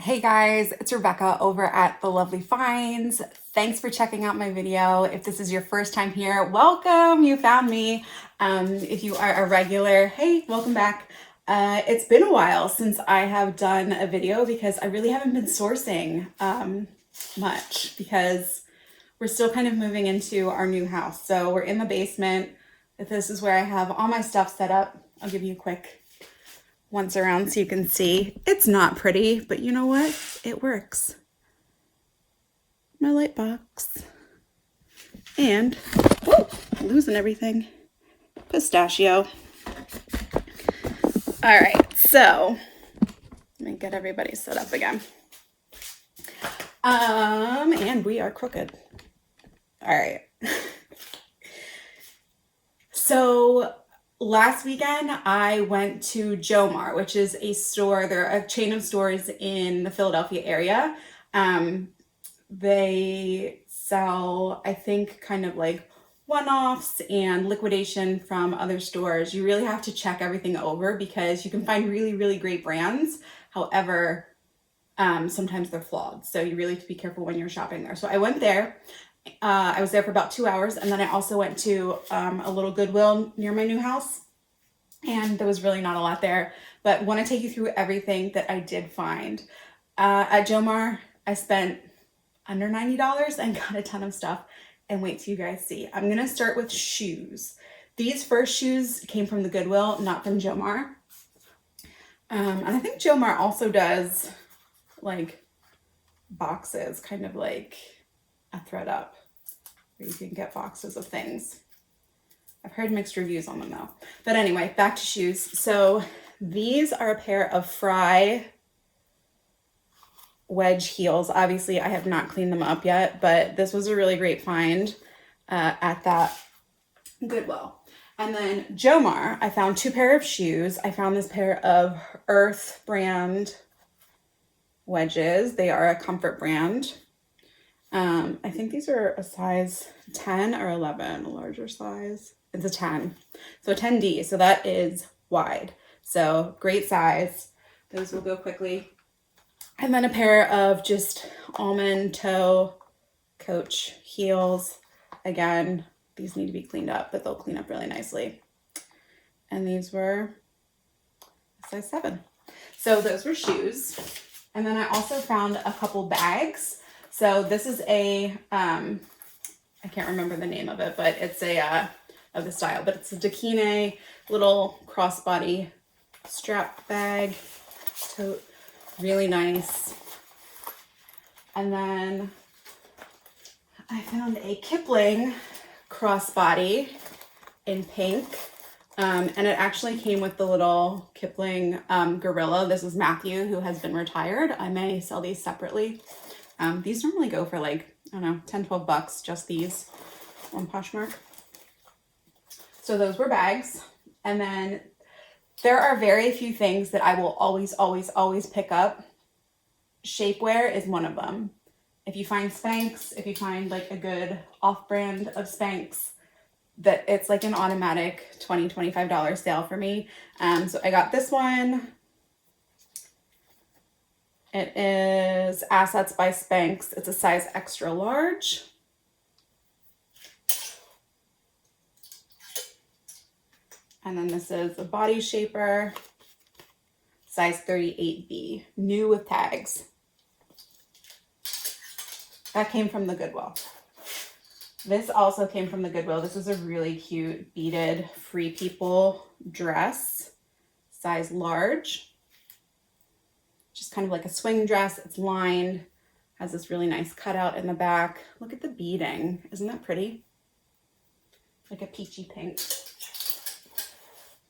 Hey guys, it's Rebecca over at The Lovely Finds. Thanks for checking out my video. If this is your first time here, welcome, you found me. If you are a regular, hey, welcome back. It's been a while since I have done a video because I really haven't been sourcing much because we're still kind of moving into our new house. So we're in the basement. This is where I have all my stuff set up. I'll give you a quick once around so you can see. It's not pretty, but you know what? It works. My light box. And, whoa, losing everything. Pistachio. All right, so let me get everybody set up again. And we are crooked. All right. So last weekend, I went to Jomar, which is a store. They're a chain of stores in the Philadelphia area. They sell, I think, kind of like one-offs and liquidation from other stores. You really have to check everything over because you can find really, really great brands. However, sometimes they're flawed. So you really have to be careful when you're shopping there. So I went there. I was there for about 2 hours, and then I also went to a little Goodwill near my new house, and there was really not a lot there, but I want to take you through everything that I did find. At Jomar, I spent under $90 and got a ton of stuff, and wait till you guys see. I'm going to start with shoes. These first shoes came from the Goodwill, not from Jomar. And I think Jomar also does like boxes, kind of like a thread up where you can get boxes of things. I've heard mixed reviews on them though. But anyway, back to shoes. So these are a pair of Fry wedge heels. Obviously I have not cleaned them up yet, but this was a really great find at that Goodwill. And then Jomar, I found two pair of shoes. I found this pair of Earth brand wedges. They are a comfort brand. I think these are a size 10 or 11, a larger size. It's a 10. So a 10D, so that is wide. So great size. Those will go quickly. And then a pair of just almond toe Coach heels. Again, these need to be cleaned up, but they'll clean up really nicely. And these were a size 7. So those were shoes. And then I also found a couple bags. So this is a, I can't remember the name of it, but it's a, of the style, but it's a Dakine little crossbody strap bag, tote, really nice. And then I found a Kipling crossbody in pink. And it actually came with the little Kipling gorilla. This is Matthew, who has been retired. I may sell these separately. These normally go for like, I don't know, 10, 12 bucks, just these on Poshmark. So those were bags. And then there are very few things that I will always, always, always pick up. Shapewear is one of them. If you find Spanx, if you find like a good off-brand of Spanx, that it's like an automatic $20, $25 sale for me. So I got this one. It is Assets by Spanx. It's a size extra large. And then this is a body shaper, size 38B, new with tags. That came from the Goodwill. This also came from the Goodwill. This is a really cute beaded Free People dress, size large. Just kind of like a swing dress. It's lined, has this really nice cutout in the back. Look at the beading. Isn't that pretty? Like a peachy pink.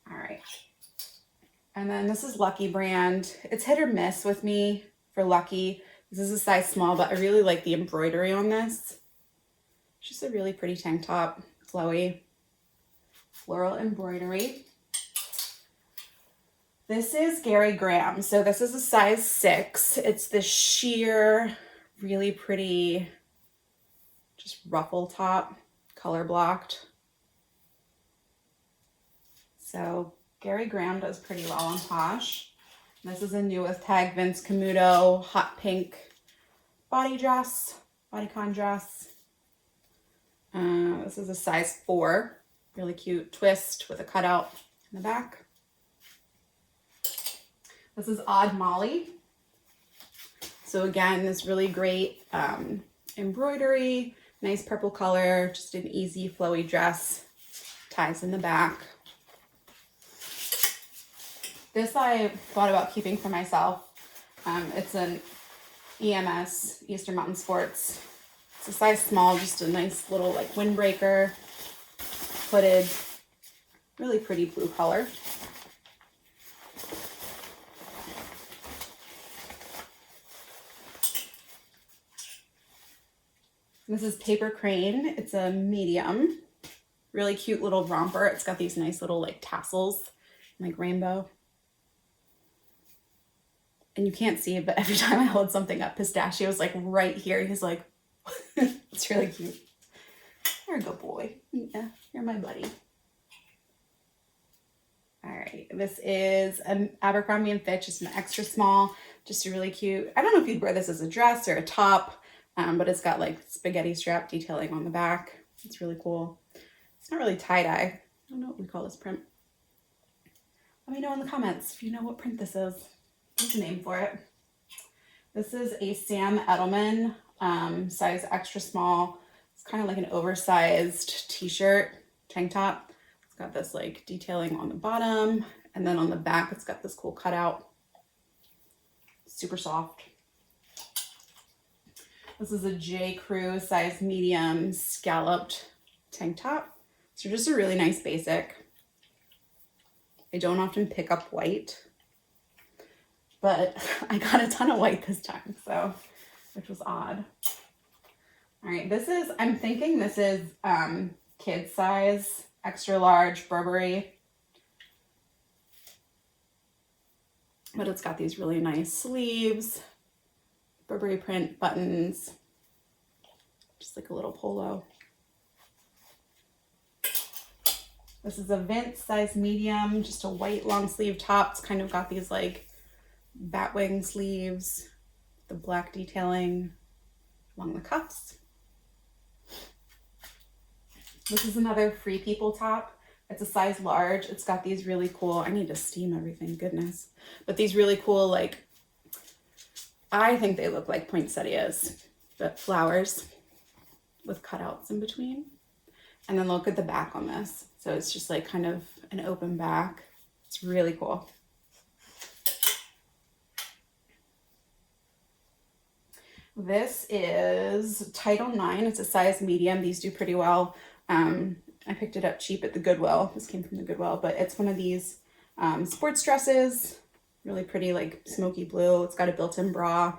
All right. And then this is Lucky brand. It's hit or miss with me for Lucky. This is a size small, but I really like the embroidery on this. It's just a really pretty tank top, flowy, floral embroidery. This is Gary Graham. So this is a size 6. It's the sheer, really pretty, just ruffle top, color blocked. So Gary Graham does pretty well on Posh. This is a new with tag Vince Camuto hot pink bodycon dress. This is a size 4. Really cute twist with a cutout in the back. This is Odd Molly. So again, this really great embroidery, nice purple color, just an easy flowy dress, ties in the back. This I thought about keeping for myself. It's an EMS, Eastern Mountain Sports. It's a size small, just a nice little like windbreaker, hooded, really pretty blue color. This is Paper Crane. It's a medium, really cute little romper. It's got these nice little like tassels, like rainbow. And you can't see it, but every time I hold something up, Pistachio's like right here. He's like, it's really cute. You're a good boy. Yeah, you're my buddy. All right, this is an Abercrombie & Fitch, just an extra small, just a really cute. I don't know if you'd wear this as a dress or a top, but it's got like spaghetti strap detailing on the back. It's really cool. It's not really tie-dye. I don't know what we call this print. Let me know in the comments if you know what print this is. There's a name for it. This is a Sam Edelman size extra small. It's kind of like an oversized t-shirt, tank top. It's got this like detailing on the bottom, and then on the back it's got this cool cutout. Super soft. This is a JCrew size medium scalloped tank top. So just a really nice basic. I don't often pick up white, but I got a ton of white this time, so, which was odd. All right, I'm thinking this is kid size, extra large Burberry. But it's got these really nice sleeves, Burberry print buttons, just like a little polo. This is a Vince size medium, just a white long sleeve top. It's kind of got these like batwing sleeves, the black detailing along the cuffs. This is another Free People top. It's a size large. It's got these really cool, I need to steam everything, goodness. But these really cool, like, I think they look like poinsettias, but flowers with cutouts in between. And then look at the back on this. So it's just like kind of an open back. It's really cool. This is Title 9. It's a size medium. These do pretty well. I picked it up cheap at the Goodwill. This came from the Goodwill, but it's one of these sports dresses. Really pretty, like smoky blue. It's got a built-in bra.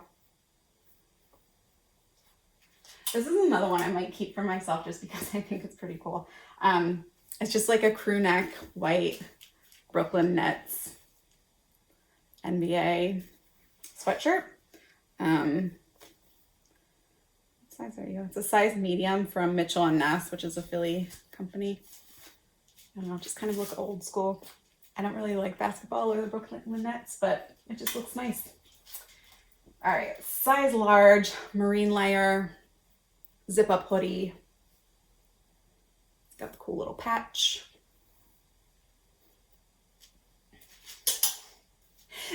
This is another one I might keep for myself just because I think it's pretty cool. It's just like a crew neck, white Brooklyn Nets NBA sweatshirt. What size are you? It's a size medium from Mitchell & Ness, which is a Philly company. I don't know, just kind of look old school. I don't really like basketball or the Brooklyn Nets, but it just looks nice. All right, size large, marine layer, zip up hoodie. It's got the cool little patch.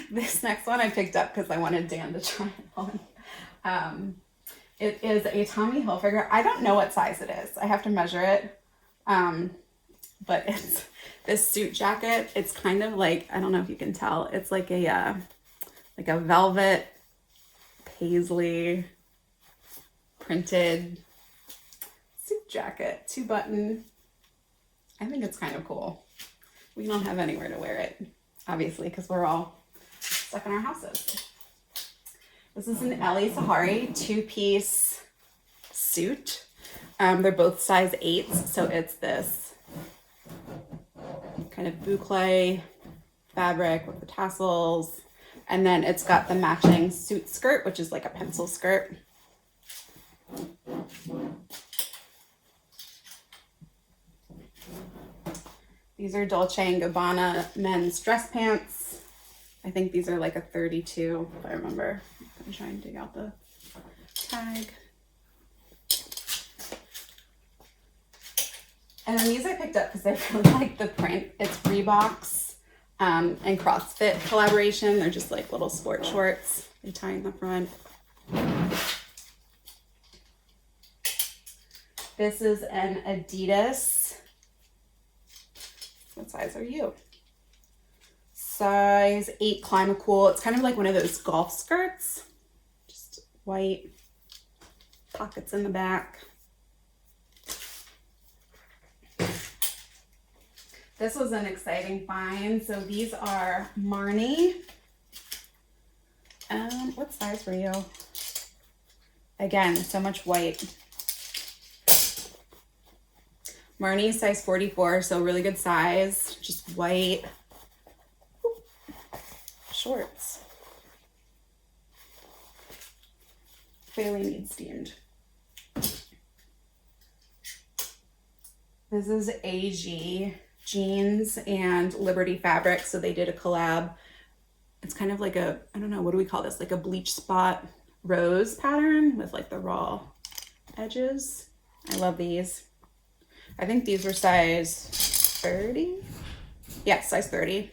This next one I picked up because I wanted Dan to try it on. It is a Tommy Hilfiger. I don't know what size it is. I have to measure it. But it's this suit jacket. It's kind of like, I don't know if you can tell. It's like a velvet paisley printed suit jacket, 2-button. I think it's kind of cool. We don't have anywhere to wear it, obviously, because we're all stuck in our houses. This is an Elie Sahari 2-piece suit. They're both size 8s, so it's this kind of boucle fabric with the tassels, and then it's got the matching suit skirt, which is like a pencil skirt. These are Dolce & Gabbana men's dress pants. I think these are like a 32, if I remember. I'm trying to dig out the tag. And then these I picked up because I really like the print. It's Reebok's and CrossFit collaboration. They're just like little sport shorts. They tie in the front. This is an Adidas. What size are you? Size 8 Climacool. It's kind of like one of those golf skirts. Just white. Pockets in the back. This was an exciting find. So these are Marnie. What size were you? Again, so much white. Marnie size 44, so really good size. Just white shorts. Clearly need steamed. This is AG Jeans and Liberty Fabric, so they did a collab. It's kind of like a, I don't know, what do we call this? Like a bleach spot rose pattern with like the raw edges. I love these. I think these were size 30. Yeah, size 30.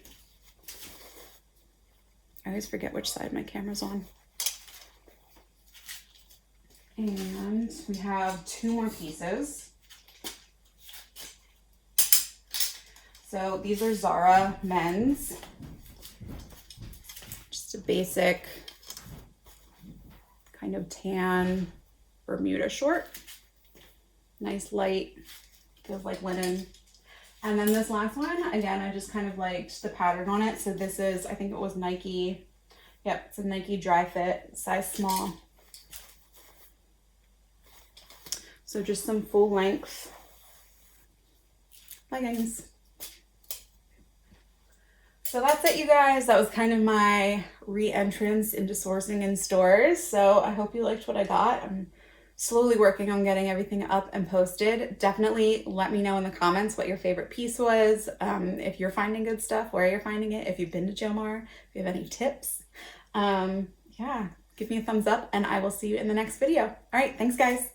I always forget which side my camera's on. And we have 2 more pieces. So these are Zara men's. Just a basic kind of tan Bermuda short. Nice light, feels like linen. And then this last one, again, I just kind of liked the pattern on it. So this is, I think it was Nike. Yep, it's a Nike dry fit, size small. So just some full length leggings. So that's it, you guys. That was kind of my re-entrance into sourcing in stores. So I hope you liked what I got. I'm slowly working on getting everything up and posted. Definitely let me know in the comments what your favorite piece was. If you're finding good stuff, where you're finding it. If you've been to Jomar, if you have any tips. Yeah, give me a thumbs up and I will see you in the next video. All right, thanks guys.